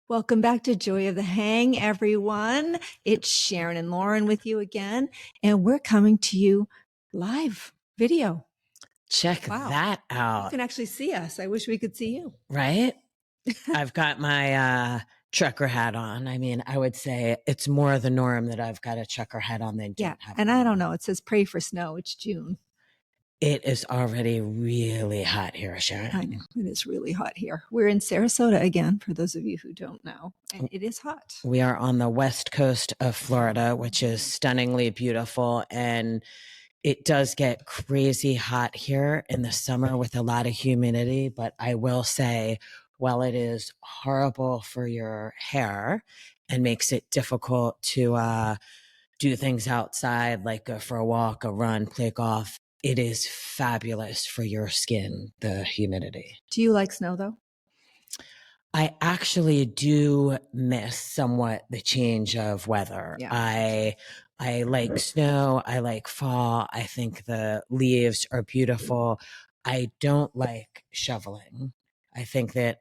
Welcome back to Joy of the Hang, everyone. It's Sharon and Lauren with you again, and we're coming to you live video. Check Wow. that You out. can actually see us. I wish we could see you. Right? I've got my trucker hat on. I mean, I would say it's more the norm that I've got a trucker hat on than Yeah, don't have and one I don't on. know. It says pray for snow. It's June. It is already really hot here, Sharon. I know. It is really hot here. We're in Sarasota again, for those of you who don't know, and it is hot. We are on the west coast of Florida, which is stunningly beautiful, and it does get crazy hot here in the summer with a lot of humidity. But I will say, while it is horrible for your hair and makes it difficult to do things outside, like go for a walk, a run, play golf, it is fabulous for your skin, the humidity. Do you like snow, though? I actually do miss somewhat the change of weather. Yeah. I like snow. I like fall. I think the leaves are beautiful. I don't like shoveling. I think that,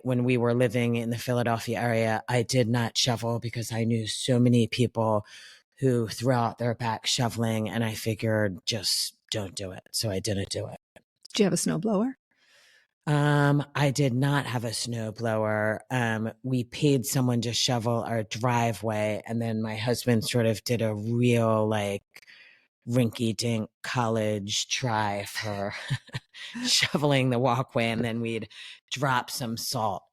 when we were living in the Philadelphia area, I did not shovel because I knew so many people who threw out their back shoveling, and I figured just don't do it. So I didn't do it. Do you have a snowblower? I did not have a snowblower. We paid someone to shovel our driveway, and then my husband sort of did a real rinky-dink college try for shoveling the walkway, and then we'd drop some salt.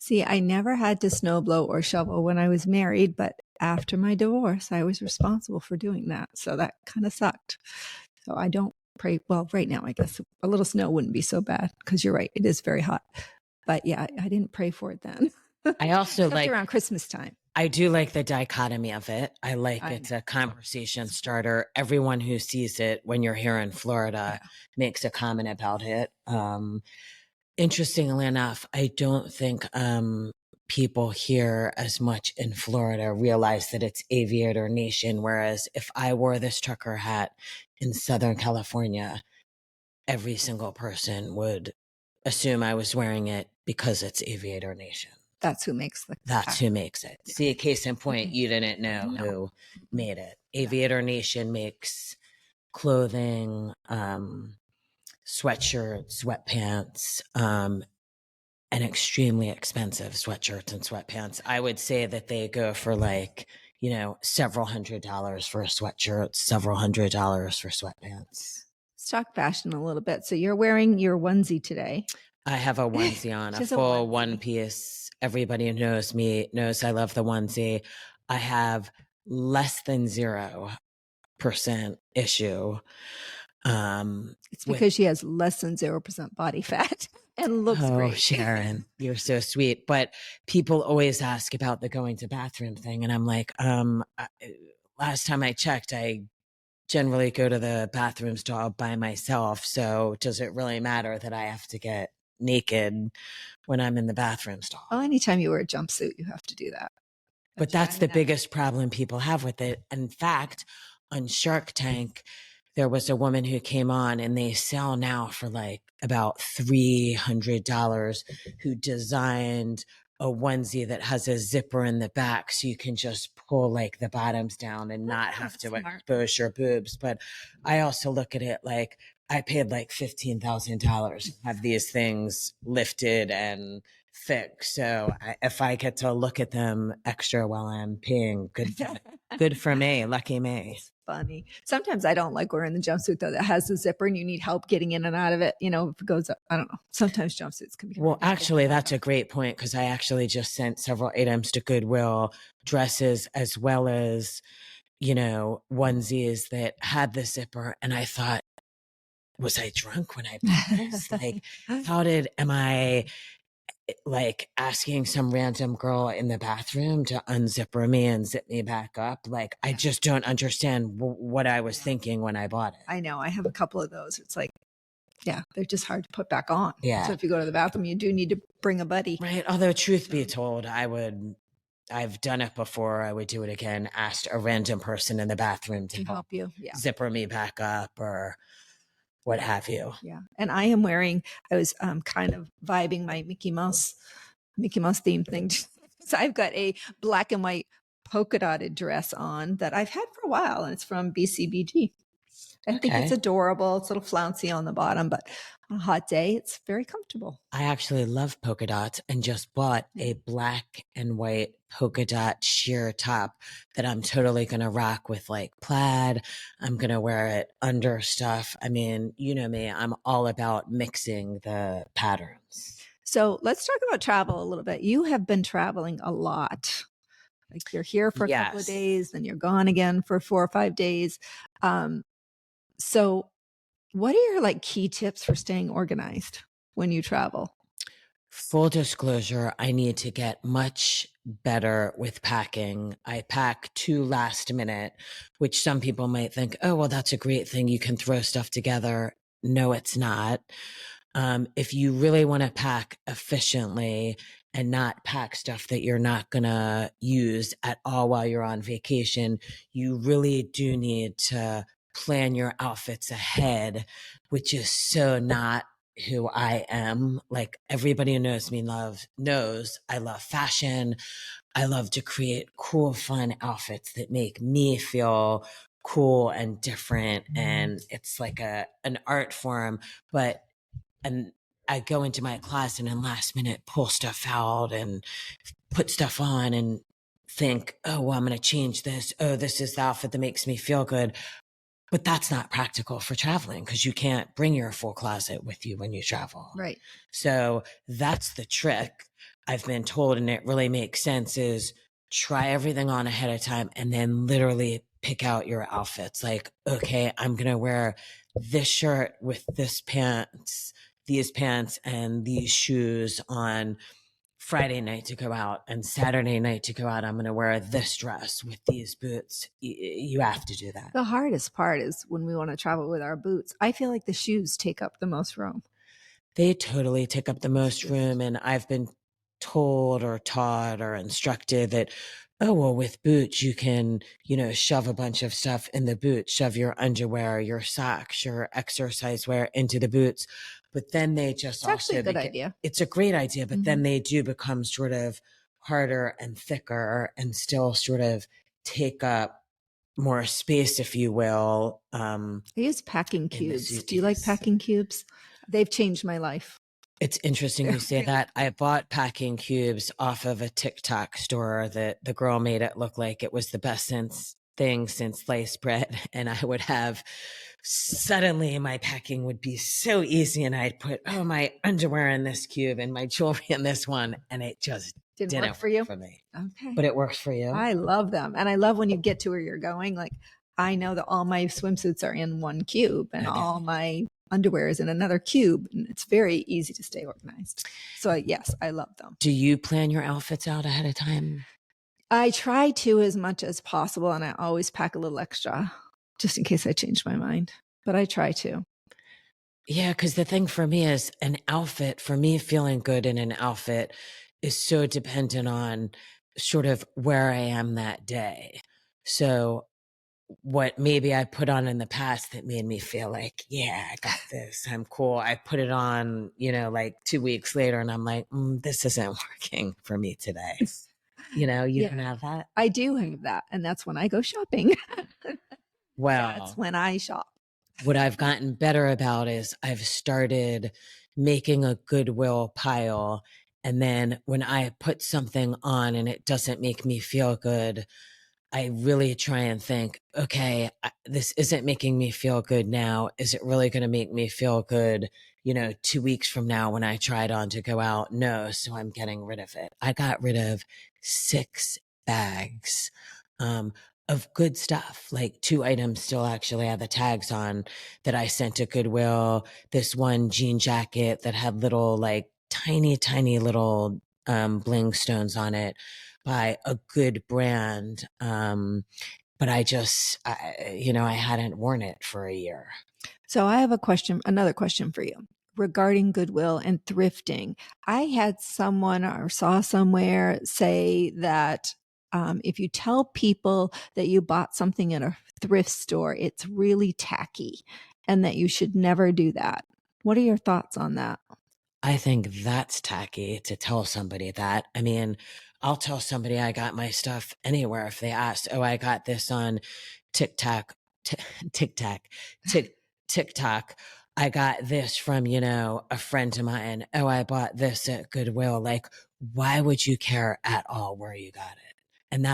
See, I never had to snowblow or shovel when I was married, but after my divorce, I was responsible for doing that. So that kind of sucked. So I don't pray. Well, right now, I guess a little snow wouldn't be so bad because you're right. It is very hot. But yeah, I didn't pray for it then. I also like around Christmas time. I do like the dichotomy of it. It's a conversation starter. Everyone who sees it when you're here in Florida makes a comment about it. Interestingly enough, I don't think people here as much in Florida realize that it's Aviator Nation. Whereas if I wore this trucker hat in Southern California, every single person would assume I was wearing it because it's Aviator Nation. That's who makes That's who makes it. See, a case in point, you didn't know who made it. Aviator Nation makes clothing, sweatshirts, sweatpants, and extremely expensive sweatshirts and sweatpants. I would say that they go for several $100s for a sweatshirt, several $100s for sweatpants. Let's talk fashion a little bit. So you're wearing your onesie today. I have a onesie on, a full one piece. Everybody who knows me knows I love the onesie. I have less than 0% issue. It's because she has less than 0% body fat and looks great. Sharon, you're so sweet. But people always ask about the going to bathroom thing. And I'm like, last time I checked, I generally go to the bathroom stall by myself. So does it really matter that I have to get naked when I'm in the bathroom stall? Well, anytime you wear a jumpsuit, you have to do that. But that's the biggest problem people have with it. In fact, on Shark Tank, there was a woman who came on, and they sell now for about $300, who designed a onesie that has a zipper in the back so you can just pull the bottoms down and not have to expose your boobs. But I also look at it like I paid $15,000 to have these things lifted and fixed. So if I get to look at them extra while I'm peeing, good for me. Lucky me. It's funny. Sometimes I don't like wearing the jumpsuit though that has the zipper and you need help getting in and out of it. If it goes up, I don't know. Sometimes jumpsuits can be. Well, actually, that's a great point because I actually just sent several items to Goodwill, dresses as well as, onesies that had the zipper. And I thought, was I drunk when I bought this? Am I asking some random girl in the bathroom to unzipper me and zip me back up? I just don't understand what I was thinking when I bought it. I know. I have a couple of those. It's they're just hard to put back on. Yeah. So if you go to the bathroom, you do need to bring a buddy. Right. Although truth be told, I've done it before. I would do it again. Asked a random person in the bathroom to help you zipper me back up or what have you. Yeah. And I was kind of vibing my Mickey Mouse Mickey Mouse theme thing. So I've got a black and white polka dotted dress on that I've had for a while, and it's from BCBG. I think it's Okay. adorable. It's a little flouncy on the bottom, but on a hot day, it's very comfortable. I actually love polka dots and just bought a black and white polka dot sheer top that I'm totally going to rock with like plaid. I'm going to wear it under stuff. I mean, you know me, I'm all about mixing the patterns. So let's talk about travel a little bit. You have been traveling a lot. Like you're here for a couple of Yes. days, then you're gone again for 4 or 5 days. So what are your like key tips for staying organized when you travel? Full disclosure, I need to get much better with packing. I pack too last minute, which some people might think, oh, well, that's a great thing. You can throw stuff together. No, it's not. If you really want to pack efficiently and not pack stuff that you're not going to use at all while you're on vacation, you really do need to plan your outfits ahead, which is so not who I am. Like everybody who knows me knows I love fashion. I love to create cool, fun outfits that make me feel cool and different. And it's like an art form, and I go into my closet and in last minute pull stuff out and put stuff on and think, oh, well, I'm going to change this. Oh, this is the outfit that makes me feel good. But that's not practical for traveling because you can't bring your full closet with you when you travel. Right. So that's the trick I've been told, and it really makes sense, is try everything on ahead of time and then literally pick out your outfits. Like, okay, I'm going to wear this shirt with these pants and these shoes on Friday night to go out, and Saturday night to go out, I'm going to wear this dress with these boots. You have to do that. The hardest part is when we want to travel with our boots. I feel like the shoes take up the most room. They totally take up the most room. And I've been told or taught or instructed that, oh, well, with boots, you can, shove a bunch of stuff in the boots, shove your underwear, your socks, your exercise wear into the boots. But then they just It's actually a good idea. It's a great idea, but then they do become sort of harder and thicker and still sort of take up more space, if you will. I use packing cubes. Do you like packing cubes? They've changed my life. It's interesting you say that. I bought packing cubes off of a TikTok store that the girl made it look like it was the best thing since sliced bread. And I would have suddenly my packing would be so easy. And I'd put, my underwear in this cube and my jewelry in this one. And it just didn't work for you? For me. Okay. But it works for you. I love them. And I love when you get to where you're going. Like I know that all my swimsuits are in one cube and all my underwear is in another cube, and it's very easy to stay organized. So yes, I love them. Do you plan your outfits out ahead of time? I try to as much as possible, and I always pack a little extra just in case I change my mind, but I try to. Yeah, because the thing for me is an outfit, for me feeling good in an outfit is so dependent on sort of where I am that day. So what maybe I put on in the past that made me feel like, yeah, I got this, I'm cool. I put it on, like 2 weeks later and I'm like, this isn't working for me today. You don't have that? I do have that. And that's when I go shopping. Well, that's when I shop. What I've gotten better about is I've started making a Goodwill pile. And then when I put something on and it doesn't make me feel good, I really try and think, okay, this isn't making me feel good now. Is it really going to make me feel good, 2 weeks from now when I try it on to go out? No. So I'm getting rid of it. I got rid of 6 bags of good stuff. Like 2 items still actually have the tags on that I sent to Goodwill. This one jean jacket that had little, like tiny, tiny little bling stones on it by a good brand. But I hadn't worn it for a year. So I have another question for you regarding Goodwill and thrifting. I had someone or saw somewhere say that if you tell people that you bought something at a thrift store, it's really tacky and that you should never do that. What are your thoughts on that? I think that's tacky to tell somebody that. I mean, I'll tell somebody I got my stuff anywhere if they ask, oh, I got this on TikTok, t- TikTok, Tik TikTok. I got this from, a friend of mine. Oh, I bought this at Goodwill. Like, why would you care at all where you got it? And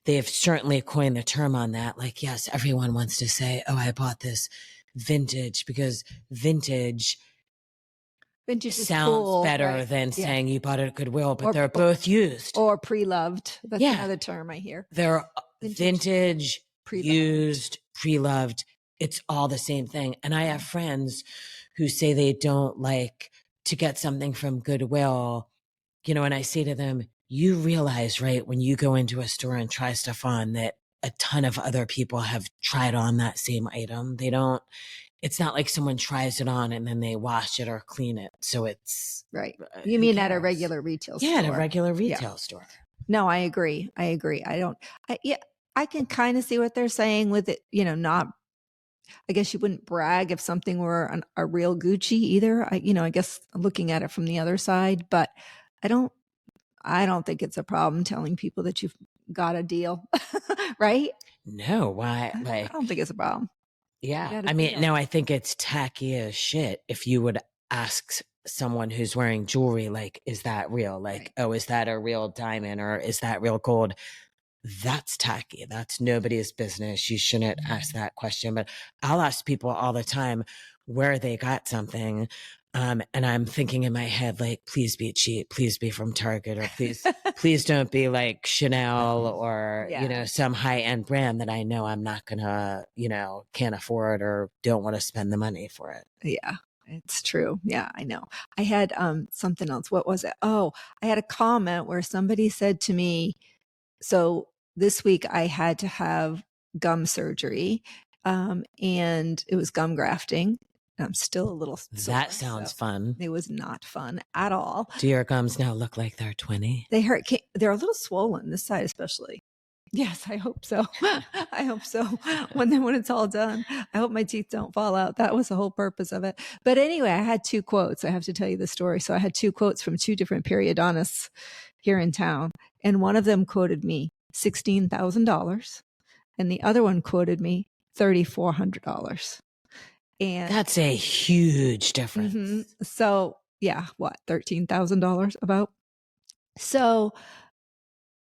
they've certainly coined the term on that. Like, yes, everyone wants to say, oh, I bought this vintage, because vintage is sounds cool, better right? than saying you bought it at Goodwill, but Or- they're both used. Or pre-loved. That's another term I hear. They're vintage, pre-loved, used, pre-loved. It's all the same thing. And I have friends who say they don't like to get something from Goodwill, and I say to them, you realize, right, when you go into a store and try stuff on, that a ton of other people have tried on that same item. It's not like someone tries it on and then they wash it or clean it. So it's right. You mean at a regular retail store? Yeah, at a regular retail store. No, I agree. I can kind of see what they're saying with it, not, I guess you wouldn't brag if something were a real Gucci either. I guess looking at it from the other side, but I don't think it's a problem telling people that you've got a deal, right? No, why? I don't think it's a problem. Yeah. I mean, no, I think it's tacky as shit if you would ask someone who's wearing jewelry, like, is that real? Like, oh, is that a real diamond, or is that real gold? That's tacky. That's nobody's business. You shouldn't ask that question. But I'll ask people all the time where they got something. And I'm thinking in my head, like, please be cheap. Please be from Target, or please don't be like Chanel or, some high end brand that I know I'm not gonna, can't afford or don't want to spend the money for it. Yeah. It's true. Yeah, I know. I had something else. What was it? Oh, I had a comment where somebody said to me, so this week I had to have gum surgery, and it was gum grafting. I'm still a little sore. That sounds fun. It was not fun at all. Do your gums now look like they're 20? They hurt. They're a little swollen, this side especially. Yes, I hope so. I hope so. When it's all done, I hope my teeth don't fall out. That was the whole purpose of it. But anyway, I had 2 quotes. I have to tell you the story. So I had 2 quotes from 2 different periodontists here in town. And one of them quoted me $16,000. And the other one quoted me $3,400. And that's a huge difference. Mm-hmm. So yeah, what, $13,000 about? So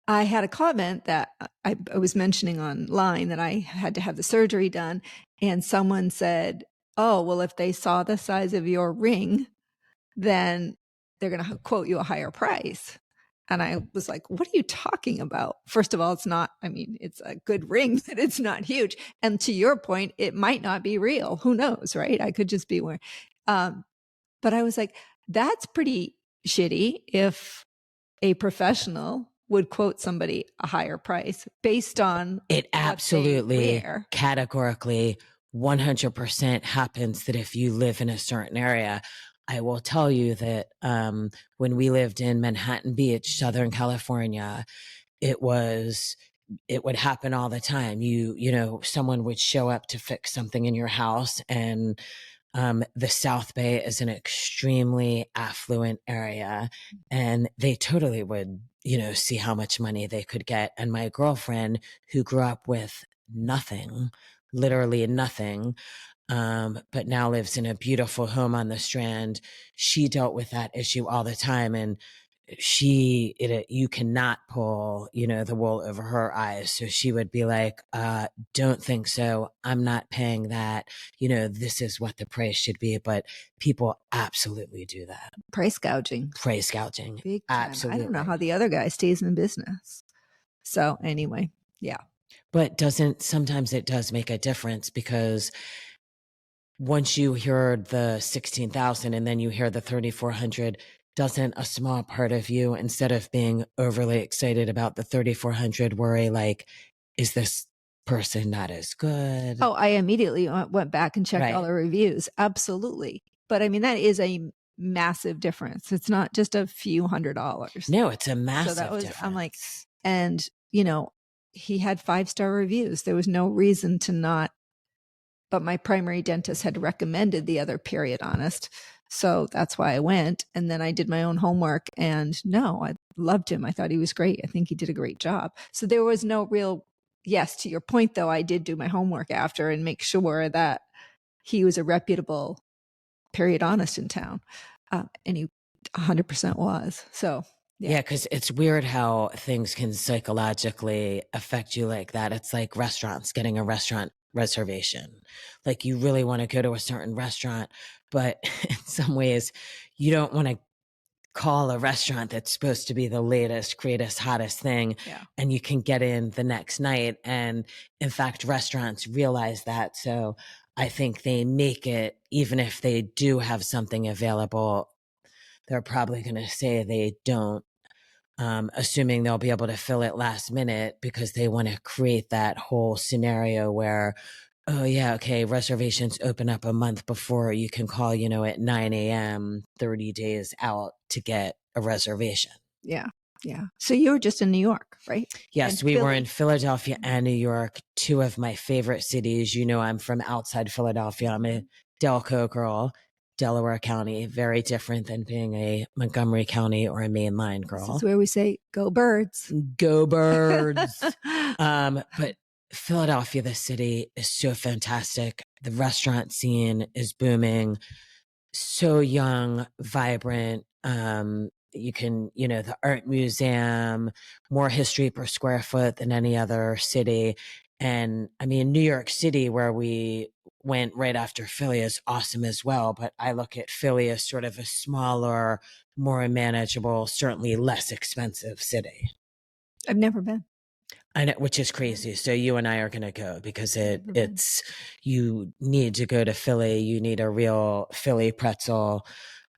I had a comment that I was mentioning online that I had to have the surgery done. And someone said, oh, well, if they saw the size of your ring, then they're going to quote you a higher price. And I was like, what are you talking about? First of all, it's a good ring, but it's not huge. And to your point, it might not be real. Who knows, right? I could just be wearing. But I was like, that's pretty shitty if a professional would quote somebody a higher price based on it. Absolutely, categorically, 100% happens that if you live in a certain area. I will tell you that when we lived in Manhattan Beach, Southern California, it would happen all the time. Someone would show up to fix something in your house, and the South Bay is an extremely affluent area, and they totally would, see how much money they could get. And my girlfriend, who grew up with nothing, literally nothing, but now lives in a beautiful home on the Strand, she dealt with that issue all the time. And you cannot pull, the wool over her eyes. So she would be like, don't think so. I'm not paying that. This is what the price should be. But people absolutely do that. Price gouging. Big time. Absolutely. I don't know how the other guy stays in business. So anyway, yeah. But sometimes it does make a difference, because once you hear the 16,000 and then you hear the 3,400, doesn't a small part of you, instead of being overly excited about the 3,400, worry like, is this person not as good? Oh, I immediately went back and checked all the reviews. Absolutely. But that is a massive difference. It's not just a few $100s. No, it's a massive difference. I'm like, and he had 5-star reviews. There was no reason to not, but my primary dentist had recommended the other periodontist. So that's why I went. And then I did my own homework, and no, I loved him. I thought he was great. I think he did a great job. So there was no real, yes, to your point though, I did do my homework after and make sure that he was a reputable periodontalist in town. And he 100% was. So Yeah, because it's weird how things can psychologically affect you like that. It's like restaurants, getting a restaurant reservation. Like you really want to go to a certain restaurant, but in some ways you don't want to call a restaurant that's supposed to be the latest, greatest, hottest thing, and you can get in the next night. And in fact, restaurants realize that. So I think they make it, even if they do have something available, they're probably going to say they don't. Assuming they'll be able to fill it last minute because they want to create that whole scenario where, oh yeah, okay, reservations open up a month before. You can call, at 9 a.m. 30 days out to get a reservation. Yeah. Yeah. So you were just in New York, right? Yes, And we Philly. were in Philadelphia and New York, two of my favorite cities. I'm from outside Philadelphia. I'm a Delco girl. Delaware County, very different than being a Montgomery County or a mainline girl. This is where we say, go birds. Go birds. But Philadelphia, the city, is so fantastic. The restaurant scene is booming. So young, vibrant. You can, the art museum, more history per square foot than any other city. And I mean, New York City, where we went right after Philly, is awesome as well. But I look at Philly as sort of a smaller, more manageable, certainly less expensive city. I've never been. I know, which is crazy. So you and I are going to go because you need to go to Philly. You need a real Philly pretzel.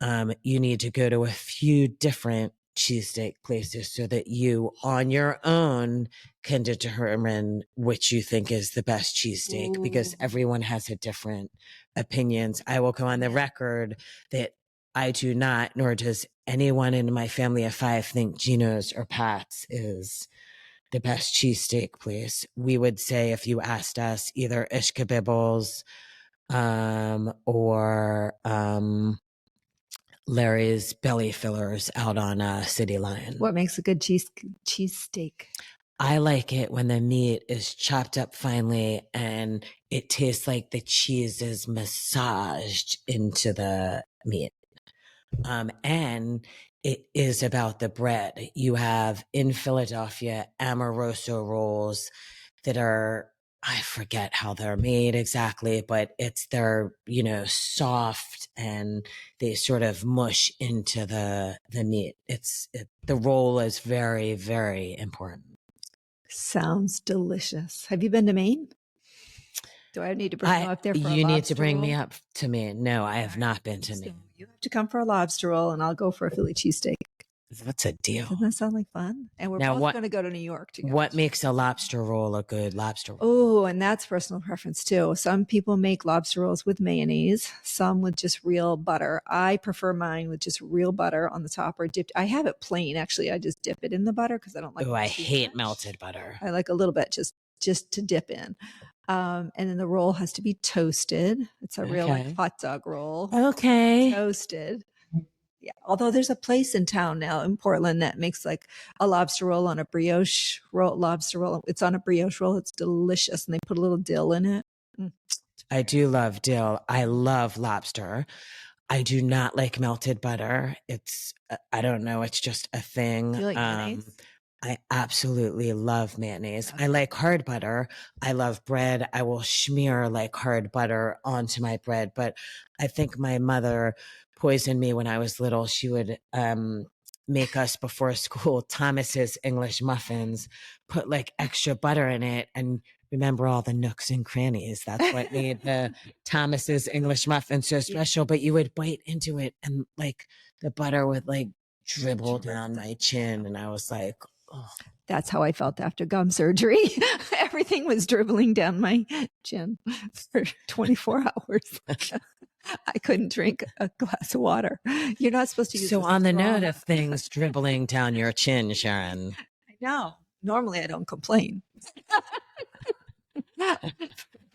You need to go to a few different cheesesteak places so that you on your own can determine which you think is the best cheesesteak, because everyone has a different opinions. I will go on the record that I do not, nor does anyone in my family of five, think Gino's or Pat's is the best cheesesteak place. We would say, if you asked us, either Ishkabibbles or Larry's Belly Fillers out on City Line. What makes a good cheesesteak? I like it when the meat is chopped up finely and it tastes like the cheese is massaged into the meat. And it is about the bread. You have in Philadelphia Amoroso rolls that are, I forget how they're made exactly, but they're, soft and they sort of mush into the meat. The roll is very, very important. Sounds delicious. Have you been to Maine? Do I need to bring you up there for a lobster roll? You need to bring me up to Maine. No, I have not been to Maine. You have to come for a lobster roll, and I'll go for a Philly cheesesteak. That's a deal. Doesn't that sound like fun? And we're both going to go to New York together. What makes a lobster roll a good lobster roll? Oh, and that's personal preference too. Some people make lobster rolls with mayonnaise, some with just real butter. I prefer mine with just real butter on the top, or dipped. I have it plain, actually. I just dip it in the butter because I don't like it. Oh, I hate melted butter. I like a little bit just to dip in. And then the roll has to be toasted. It's a real hot dog roll. Okay. Toasted. Yeah. Although there's a place in town now in Portland that makes like a lobster roll on a brioche roll, lobster roll. It's on a brioche roll. It's delicious. And they put a little dill in it. I do love dill. I love lobster. I do not like melted butter. I don't know. It's just a thing. Do you like mayonnaise? I absolutely love mayonnaise. I like hard butter. I love bread. I will smear like hard butter onto my bread. But I think my mother poisoned me when I was little. She would make us before school Thomas's English muffins, put like extra butter in it, and remember all the nooks and crannies. That's what made the Thomas's English muffin so special. But you would bite into it and like the butter would like dribble down my chin, and I was like, oh. That's how I felt after gum surgery. Everything was dribbling down my chin for 24 hours. I couldn't drink a glass of water. You're not supposed to use So on the note of things dribbling down your chin, Sharon. I know. Normally I don't complain.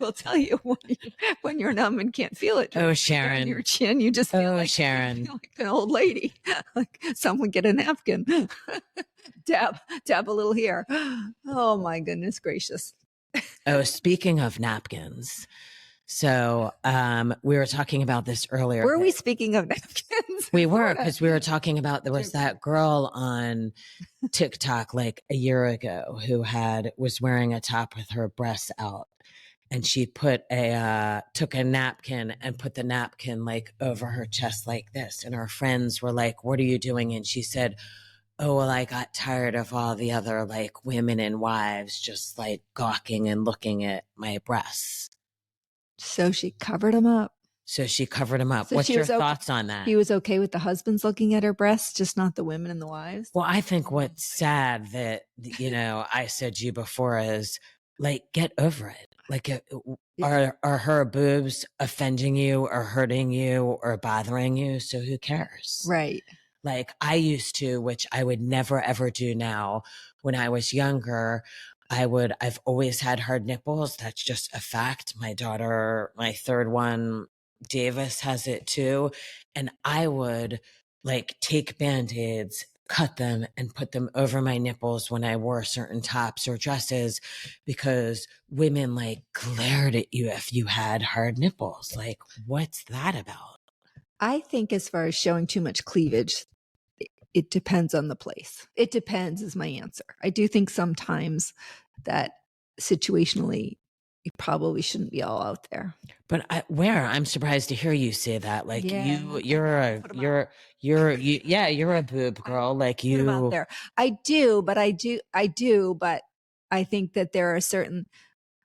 will tell you when you're numb and can't feel it. Oh, On Sharon. your chin, you just feel Sharon. feel like an old lady. Like someone get a napkin. dab a little here. Oh my goodness gracious. Oh, speaking of napkins. So we were talking about this earlier. Were we speaking of napkins? We were, because we were talking about, there was that girl on TikTok like a year ago who was wearing a top with her breasts out. And she took a napkin and put the napkin like over her chest like this. And her friends were like, what are you doing? And she said, oh, well, I got tired of all the other like women and wives just like gawking and looking at my breasts. So she covered them up. So what's your thoughts on that? He was okay with the husbands looking at her breasts, just not the women and the wives? Well, I think what's sad that, I said to you before is like, get over it. Like, are her boobs offending you or hurting you or bothering you? So who cares? Right. Like I used to, which I would never ever do now. When I was younger, I've always had hard nipples. That's just a fact. My daughter, my third one, Davis, has it too. And I would like take Band-Aids, cut them and put them over my nipples when I wore certain tops or dresses, because women like glared at you if you had hard nipples. Like, what's that about? I think as far as showing too much cleavage, it depends on the place. It depends is my answer. I do think sometimes that situationally, you probably shouldn't be all out there. But I'm surprised to hear you say that. Like you're a boob girl. Like you. Put 'em out there. I do, but I think that there are certain,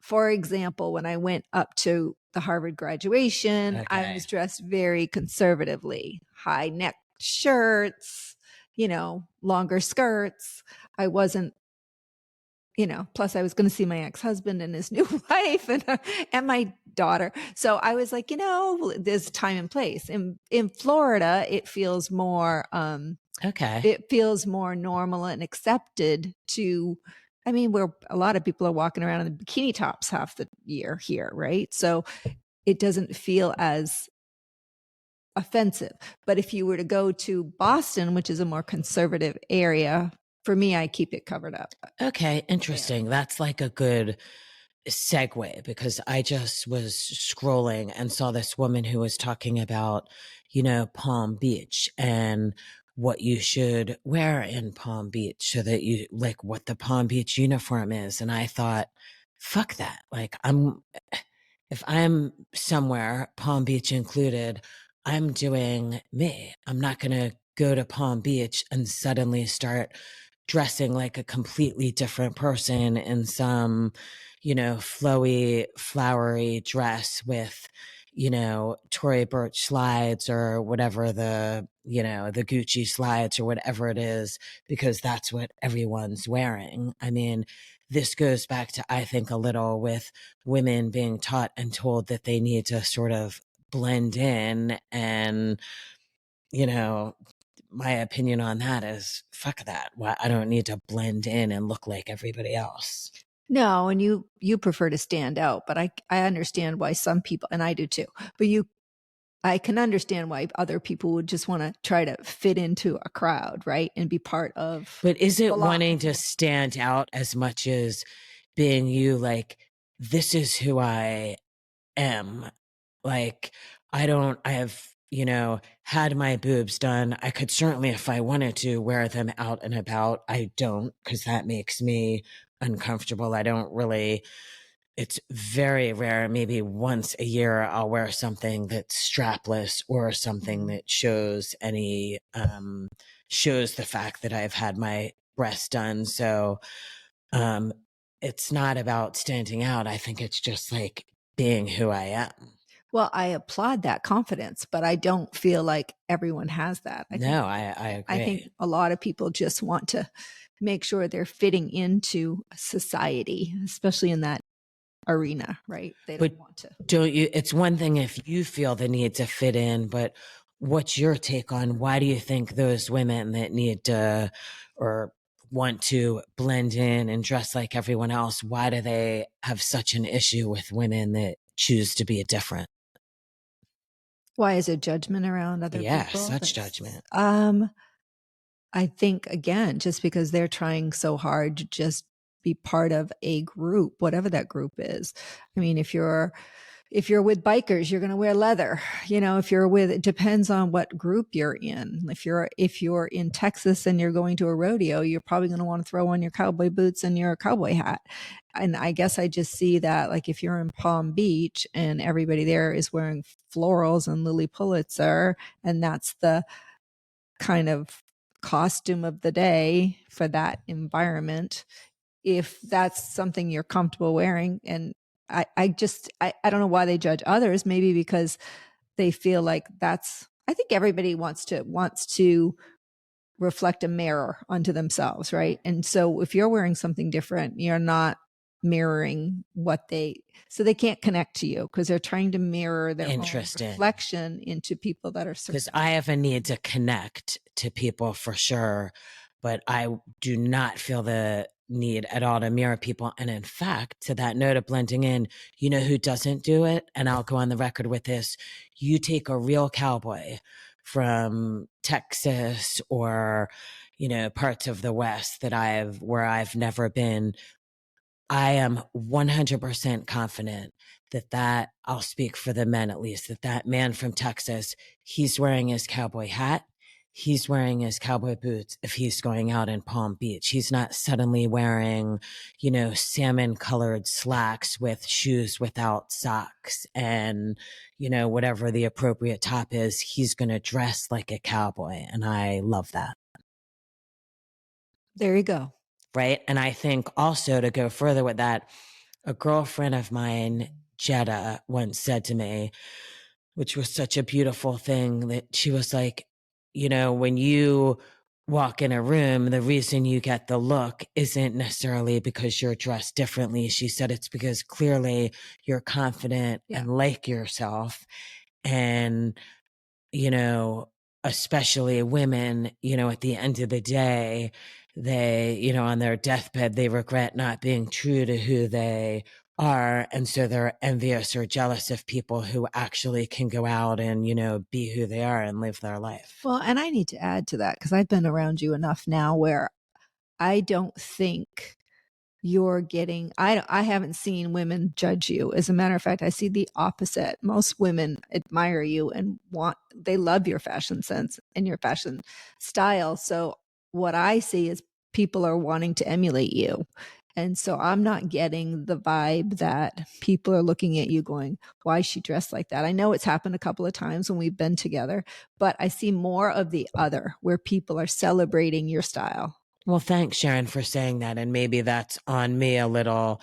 for example, when I went up to the Harvard graduation, Okay. I was dressed very conservatively, high neck shirts, longer skirts. I wasn't, plus I was going to see my ex-husband and his new wife and my daughter. So I was like, there's time and place. In Florida, it feels more, okay. It feels more normal and accepted where a lot of people are walking around in the bikini tops half the year here, right? So it doesn't feel as offensive. But if you were to go to Boston, which is a more conservative area, for me, I keep it covered up. Okay, interesting. That's like a good segue, because I just was scrolling and saw this woman who was talking about, Palm Beach and what you should wear in Palm Beach so that you like what the Palm Beach uniform is. And I thought, fuck that. Like if I'm somewhere, Palm Beach included, I'm doing me. I'm not going to go to Palm Beach and suddenly start dressing like a completely different person in some, flowy, flowery dress with, Tory Burch slides or whatever the Gucci slides or whatever it is, because that's what everyone's wearing. I mean, this goes back to, I think, a little with women being taught and told that they need to sort of blend in. And, my opinion on that is fuck that. Why I don't need to blend in and look like everybody else. No, and you prefer to stand out, but I understand why some people, and I do too, but I can understand why other people would just want to try to fit into a crowd, right? And be part of. But is it wanting to stand out as much as being you, like, this is who I am? Like, I have, had my boobs done. I could certainly, if I wanted to, wear them out and about. I don't, because that makes me uncomfortable. I don't really, it's very rare. Maybe once a year, I'll wear something that's strapless or something that shows shows the fact that I've had my breasts done. So, it's not about standing out. I think it's just like being who I am. Well, I applaud that confidence, but I don't feel like everyone has that. I agree. I think a lot of people just want to make sure they're fitting into society, especially in that arena, right? They don't want to. Don't you? It's one thing if you feel the need to fit in, but what's your take on why do you think those women that need to, or want to blend in and dress like everyone else, why do they have such an issue with women that choose to be different? Why is it judgment around other Yeah, people? such judgment. I think, again, just because they're trying so hard to just be part of a group, whatever that group is. I mean, if you're with bikers, you're going to wear leather. If you're with, it depends on what group you're in. If you're in Texas and you're going to a rodeo, you're probably going to want to throw on your cowboy boots and your cowboy hat. And I guess I just see that, like, if you're in Palm Beach and everybody there is wearing florals and Lily Pulitzer, and that's the kind of costume of the day for that environment, if that's something you're comfortable wearing. And I don't know why they judge others. Maybe because they feel like I think everybody wants to reflect a mirror onto themselves, right? And so if you're wearing something different, you're not mirroring so they can't connect to you because they're trying to mirror their own reflection into people that are because I have a need to connect to people for sure, but I do not feel the need at all to mirror people. And in fact, to that note of blending in, you know who doesn't do it? And I'll go on the record with this. You take a real cowboy from Texas or, parts of the West where I've never been. I am 100% confident that I'll speak for the men at least, that man from Texas, he's wearing his cowboy hat. He's wearing his cowboy boots if he's going out in Palm Beach. He's not suddenly wearing, salmon colored slacks with shoes without socks and, whatever the appropriate top is. He's going to dress like a cowboy. And I love that. There you go. Right. And I think also, to go further with that, a girlfriend of mine, Jetta, once said to me, which was such a beautiful thing, that she was like, when you walk in a room, the reason you get the look isn't necessarily because you're dressed differently. She said it's because clearly you're confident and like yourself. And, especially women, at the end of the day, they, on their deathbed, they regret not being true to who they are. And so they're envious or jealous of people who actually can go out and, be who they are and live their life. Well, and I need to add to that because I've been around you enough now where I don't think you're getting, I haven't seen women judge you. As a matter of fact, I see the opposite. Most women admire you and they love your fashion sense and your fashion style. So what I see is people are wanting to emulate you. And so I'm not getting the vibe that people are looking at you going, why is she dressed like that? I know it's happened a couple of times when we've been together, but I see more of the other where people are celebrating your style. Well, thanks, Sharon, for saying that. And maybe that's on me a little.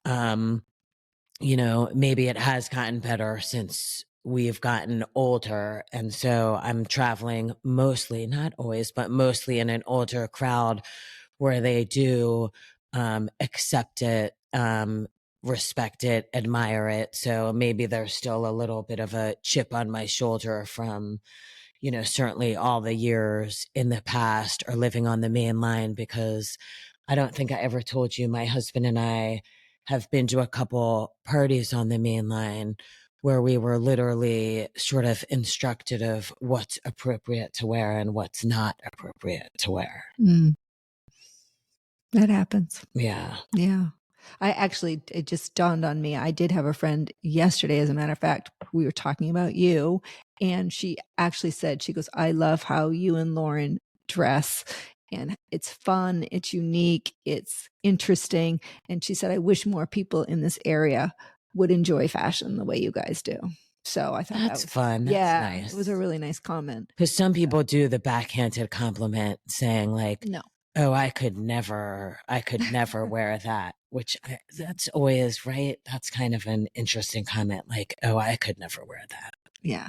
Maybe it has gotten better since we've gotten older. And so I'm traveling mostly, not always, but mostly in an older crowd where they do accept it, respect it, admire it. So maybe there's still a little bit of a chip on my shoulder from, certainly all the years in the past or living on the main line, because I don't think I ever told you my husband and I have been to a couple parties on the main line where we were literally sort of instructed of what's appropriate to wear and what's not appropriate to wear. That happens. Yeah. Yeah. It just dawned on me. I did have a friend yesterday, as a matter of fact, we were talking about you, and she actually said, she goes, I love how you and Lauren dress, and it's fun, it's unique, it's interesting. And she said, I wish more people in this area would enjoy fashion the way you guys do. So I thought that's fun. That's nice. It was a really nice comment. Because some people do the backhanded compliment saying like, no. Oh, I could never wear that, which that's always right. That's kind of an interesting comment. Like, oh, I could never wear that. Yeah.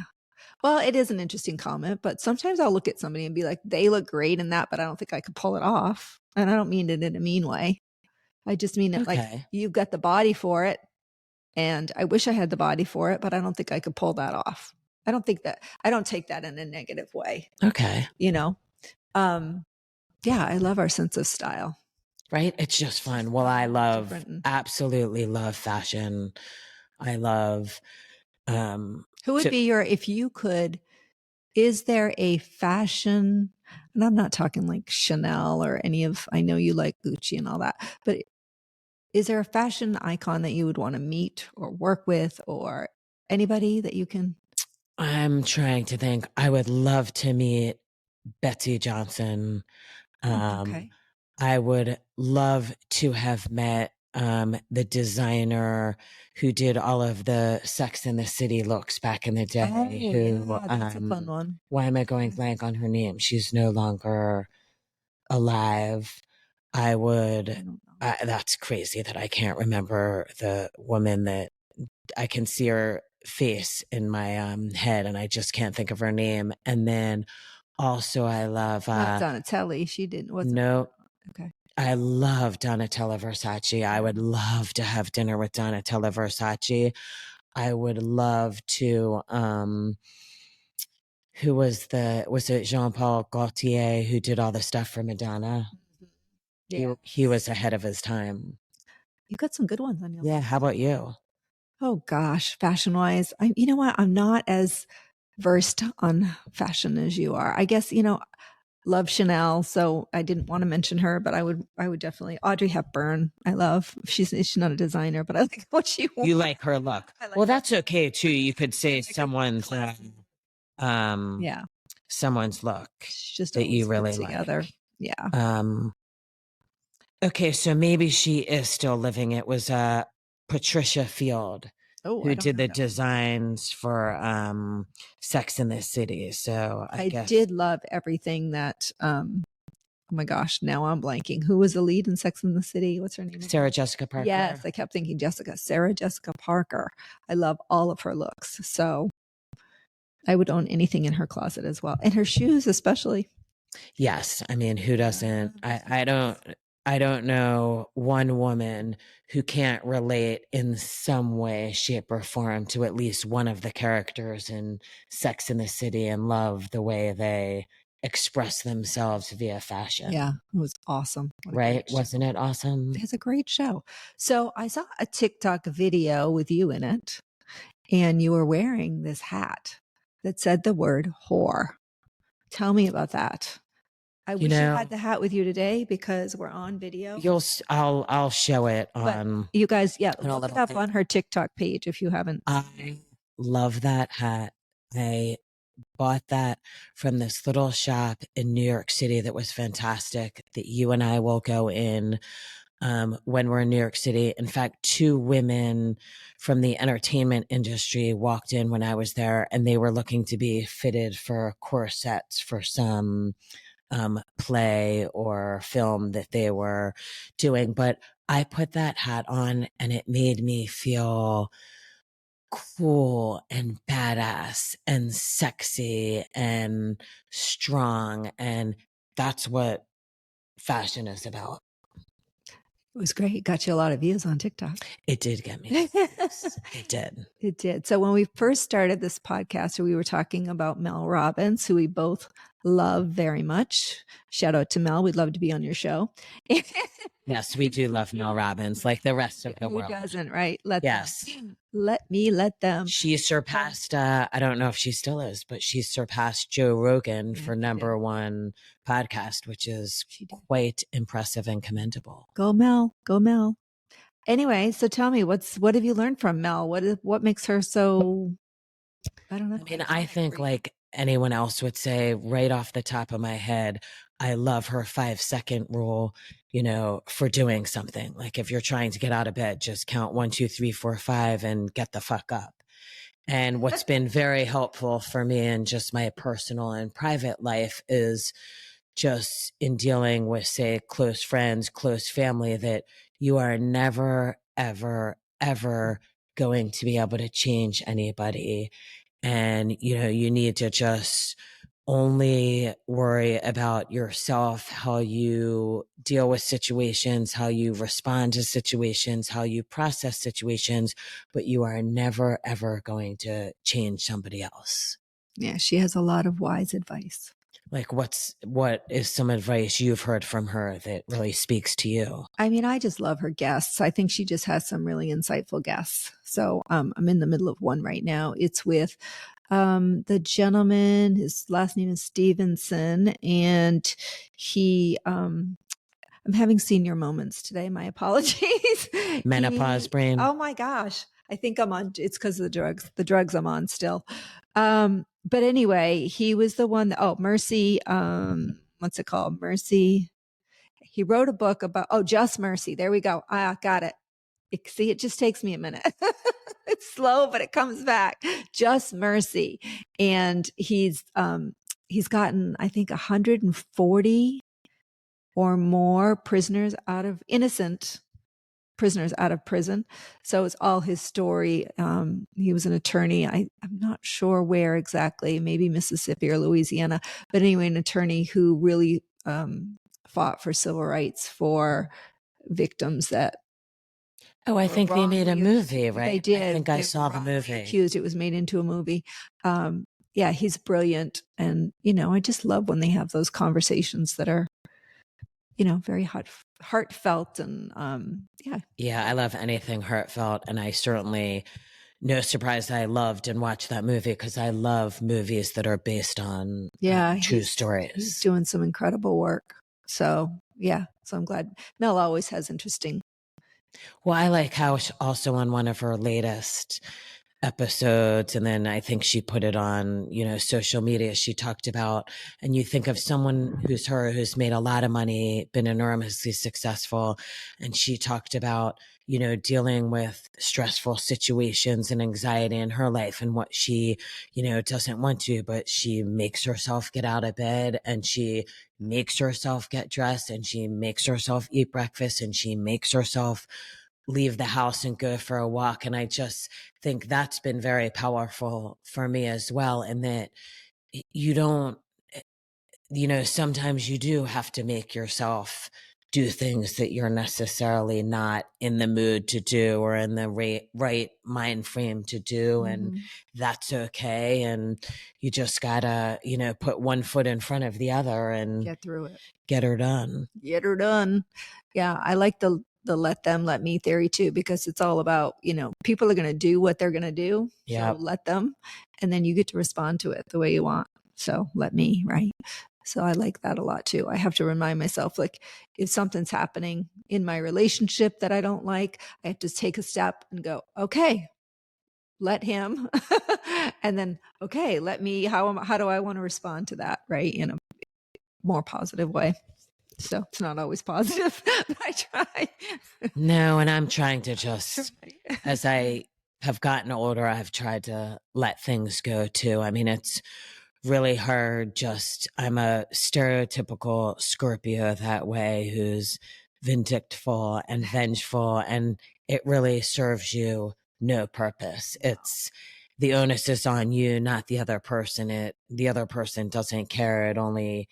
Well, it is an interesting comment, but sometimes I'll look at somebody and be like, they look great in that, but I don't think I could pull it off. And I don't mean it in a mean way. I just mean it like you've got the body for it. And I wish I had the body for it, but I don't think I could pull that off. I don't take that in a negative way. Okay. Yeah, I love our sense of style. Right? It's just fun. Well, I Different. absolutely love fashion. I love, Who would so be your, if you could, is there a fashion, and I'm not talking like Chanel or any of, I know you like Gucci and all that, but is there a fashion icon that you would want to meet or work with, or anybody that you can? I'm trying to think. I would love to meet Betsy Johnson. Okay. I would love to have met the designer who did all of the Sex and the City looks back in the day. Oh, who, yeah, that's a fun one. why am I going blank on her name? She's no longer alive. I would. I don't know. That's crazy that I can't remember the woman that I can see her face in my head, and I just can't think of her name. And then also, I love. Not Donatelli. She didn't. Wasn't. No, Okay. I love Donatella Versace. I would love to have dinner with Donatella Versace. I would love to. Who was it Jean Paul Gaultier who did all the stuff for Madonna? Yeah. He was ahead of his time. You got some good ones on your list. Yeah. How about you? Oh gosh, fashion wise, you know what? I'm not as versed on fashion as you are. I guess, love Chanel, so I didn't want to mention her, but I would definitely Audrey Hepburn. I love. She's not a designer, but I like what she wore. You like her look. I like Well, her. that's okay too. You could say someone's Yeah, someone's look she's just that you always really put together. like. Yeah. Okay, so maybe she is still living. It was Patricia Field Oh, I who don't did know the that one. designs for Sex in the City. So I guess did love everything that. Oh my gosh, now I'm blanking. Who was the lead in Sex and the City? What's her name? Sarah Jessica Parker. Yes, I kept thinking Sarah Jessica Parker. I love all of her looks. So I would own anything in her closet as well. And her shoes, especially. Yes. I mean, who doesn't? I don't know one woman who can't relate in some way, shape, or form to at least one of the characters in Sex in the City and love the way they express themselves via fashion. Yeah, it was awesome. Right? Wasn't it awesome? It's a great show. So I saw a TikTok video with you in it, and you were wearing this hat that said the word whore. Tell me about that. I wish you had the hat with you today because we're on video. I'll show it on. But you guys, yeah, look it up on her TikTok page if you haven't. I love that hat. I bought that from this little shop in New York City that was fantastic, that you and I will go in when we're in New York City. In fact, two women from the entertainment industry walked in when I was there, and they were looking to be fitted for corsets for some play or film that they were doing. But I put that hat on and it made me feel cool and badass and sexy and strong. And that's what fashion is about. It was great. Got you a lot of views on TikTok. It did get me. It did. It did. So when we first started this podcast, we were talking about Mel Robbins, who we both love very much. Shout out to Mel. We'd love to be on your show. Yes, we do love Mel Robbins, like the rest of the world. Who doesn't, right? Let them. She surpassed, I don't know if she still is, but she surpassed Joe Rogan for number one podcast, which is quite impressive and commendable. Go Mel. Go Mel. Anyway, so tell me, what have you learned from Mel? What makes her so, I don't know. I mean, I think like anyone else would say right off the top of my head, I love her 5-second rule, for doing something. Like if you're trying to get out of bed, just count 1, 2, 3, 4, 5 and get the fuck up. And what's been very helpful for me in just my personal and private life is just in dealing with, say, close friends, close family, that you are never, ever, ever going to be able to change anybody. And, you need to just only worry about yourself, how you deal with situations, how you respond to situations, how you process situations, but you are never, ever going to change somebody else. Yeah, she has a lot of wise advice. Like what is some advice you've heard from her that really speaks to you? I mean, I just love her guests. I think she just has some really insightful guests. So I'm in the middle of one right now. It's with the gentleman, his last name is Stevenson, and I'm having senior moments today. My apologies. Menopause brain. Oh my gosh. I think I'm on, it's because of the drugs I'm on still. But anyway, he was the one that, Mercy, what's it called? Mercy. He wrote a book about, Just Mercy. There we go. Got it. See, it just takes me a minute. It's slow, but it comes back. Just Mercy. And he's gotten, I think, 140 or more innocent prisoners out of prison. So it's all his story. He was an attorney. I'm not sure where exactly, maybe Mississippi or Louisiana, but anyway, an attorney who really fought for civil rights for victims that. Oh, I think they made a movie, right? They did. I think I saw the movie. Accused. It was made into a movie. Yeah, he's brilliant. And, I just love when they have those conversations that are, very heartfelt and, yeah. Yeah, I love anything heartfelt. And I certainly, no surprise, I loved and watched that movie because I love movies that are based on true stories. He's doing some incredible work. So, yeah. So I'm glad. Mel always has interesting. Well, I like how also on one of her latest episodes, and then I think she put it on, social media, she talked about, and you think of someone who's made a lot of money, been enormously successful. And she talked about, dealing with stressful situations and anxiety in her life and what she, doesn't want to, but she makes herself get out of bed and she makes herself get dressed and she makes herself eat breakfast and she makes herself leave the house and go for a walk. And I just think that's been very powerful for me as well. And that you don't, sometimes you do have to make yourself do things that you're necessarily not in the mood to do or in the right mind frame to do. Mm-hmm. And that's okay. And you just gotta, put one foot in front of the other and get through it. Get her done. Yeah. I like the let them, let me theory too, because it's all about, people are going to do what they're going to do. Yeah. So let them, and then you get to respond to it the way you want. So let me, right? So I like that a lot too. I have to remind myself, like, if something's happening in my relationship that I don't like, I have to take a step and go, okay, let him. And then, okay, let me, how do I want to respond to that? Right. In a more positive way. So it's not always positive, but I try. No, and I'm trying to just, as I have gotten older, I've tried to let things go too. I mean, it's really hard. I'm a stereotypical Scorpio that way, who's vindictful and vengeful, and it really serves you no purpose. It's the onus is on you, not the other person. The other person doesn't care. It only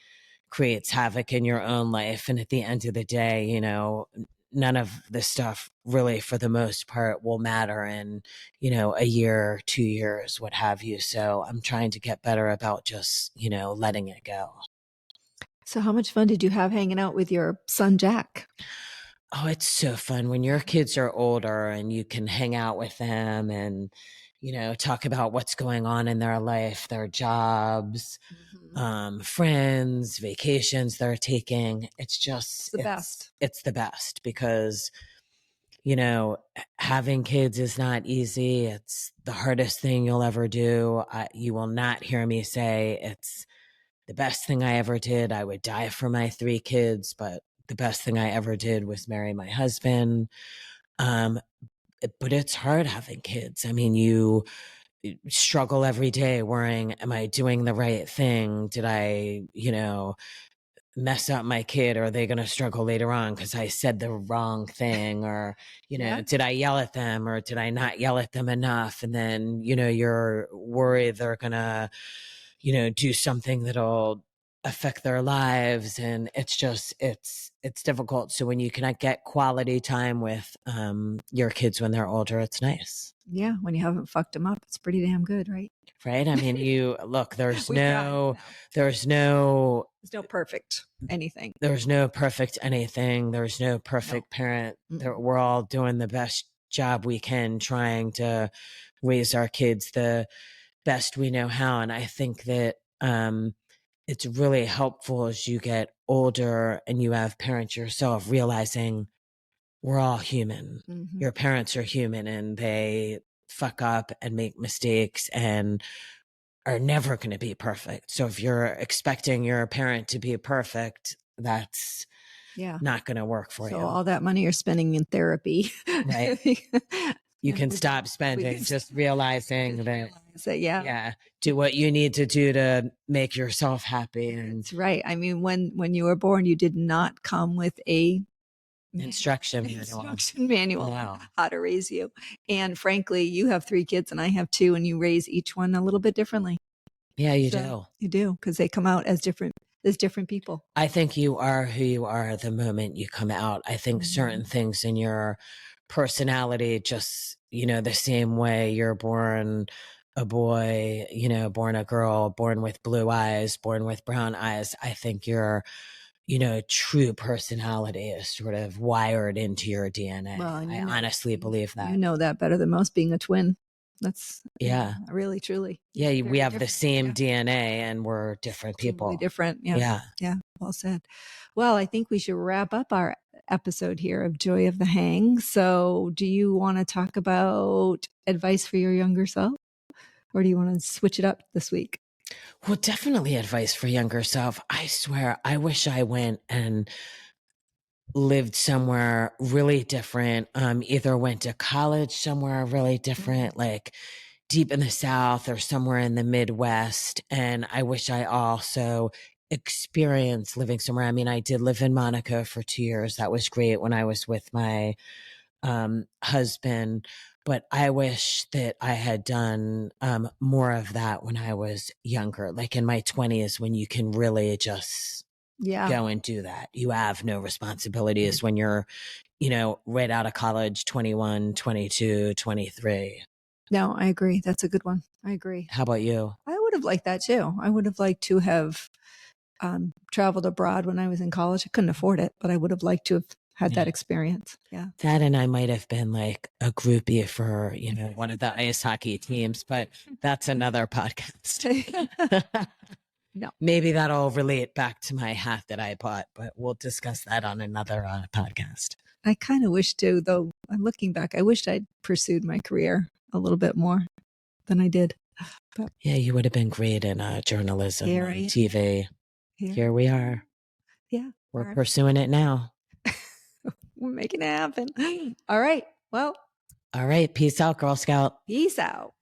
creates havoc in your own life. And at the end of the day, none of this stuff really, for the most part, will matter in, a year, 2 years, what have you. So I'm trying to get better about just, letting it go. So how much fun did you have hanging out with your son, Jack? Oh, it's so fun when your kids are older and you can hang out with them and, talk about what's going on in their life, their jobs, friends, vacations they're taking. It's the best. It's the best because, having kids is not easy. It's the hardest thing you'll ever do. You will not hear me say it's the best thing I ever did. I would die for my 3 kids, but the best thing I ever did was marry my husband. But it's hard having kids. I mean, you struggle every day worrying, am I doing the right thing? Did I, mess up my kid? Or are they going to struggle later on because I said the wrong thing? Or, did I yell at them or did I not yell at them enough? And then, you're worried they're going to, do something that'll affect their lives, and it's difficult. So when you cannot get quality time with your kids when they're older, it's nice. Yeah, when you haven't fucked them up, it's pretty damn good, right? Right? I mean, you look, there's no perfect anything. There's no perfect anything. There's no perfect parent. We're all doing the best job we can, trying to raise our kids the best we know how. And I think that it's really helpful as you get older and you have parents yourself, realizing we're all human. Mm-hmm. Your parents are human, and they fuck up and make mistakes and are never going to be perfect. So if you're expecting your parent to be perfect, that's not going to work for you. So all that money you're spending in therapy, right? You can stop spending, just realizing that, do what you need to do to make yourself happy. And that's right. I mean, when you were born, you did not come with a instruction manual how to raise you. And frankly, you have 3 kids and I have 2, and you raise each one a little bit differently. Yeah, you do. You do, because they come out as different people. I think you are who you are the moment you come out. I think certain things in your personality, just, the same way you're born a boy, born a girl, born with blue eyes, born with brown eyes. I think your, true personality is sort of wired into your DNA. Well, I honestly believe that. You know that better than most, being a twin. That's really, truly. Yeah, we have the same DNA and we're different people. Totally different. Yeah. Well said. Well, I think we should wrap up our episode here of Joy of the Hang. So do you want to talk about advice for your younger self, or do you want to switch it up this week? Well, definitely advice for younger self. I swear, I wish I went and lived somewhere really different. Either went to college somewhere really different, like deep in the South or somewhere in the Midwest. And I wish I also experienced living somewhere. I mean, I did live in Monaco for 2 years. That was great when I was with my husband. But I wish that I had done more of that when I was younger, like in my 20s, when you can really just go and do that. You have no responsibilities when you're, right out of college, 21, 22, 23. No, I agree. That's a good one. I agree. How about you? I would have liked that too. I would have liked to have traveled abroad when I was in college. I couldn't afford it, but I would have liked to have had that experience. Yeah. That, and I might have been like a groupie for, one of the ice hockey teams, but that's another podcast. No. Maybe that'll relate back to my hat that I bought, but we'll discuss that on another podcast. I kind of wish to, though, looking back, I wished I'd pursued my career a little bit more than I did. But yeah, you would have been great in journalism, TV. Here we are. Yeah. We're pursuing it now. We're making it happen. All right. Well. All right. Peace out, Girl Scout. Peace out.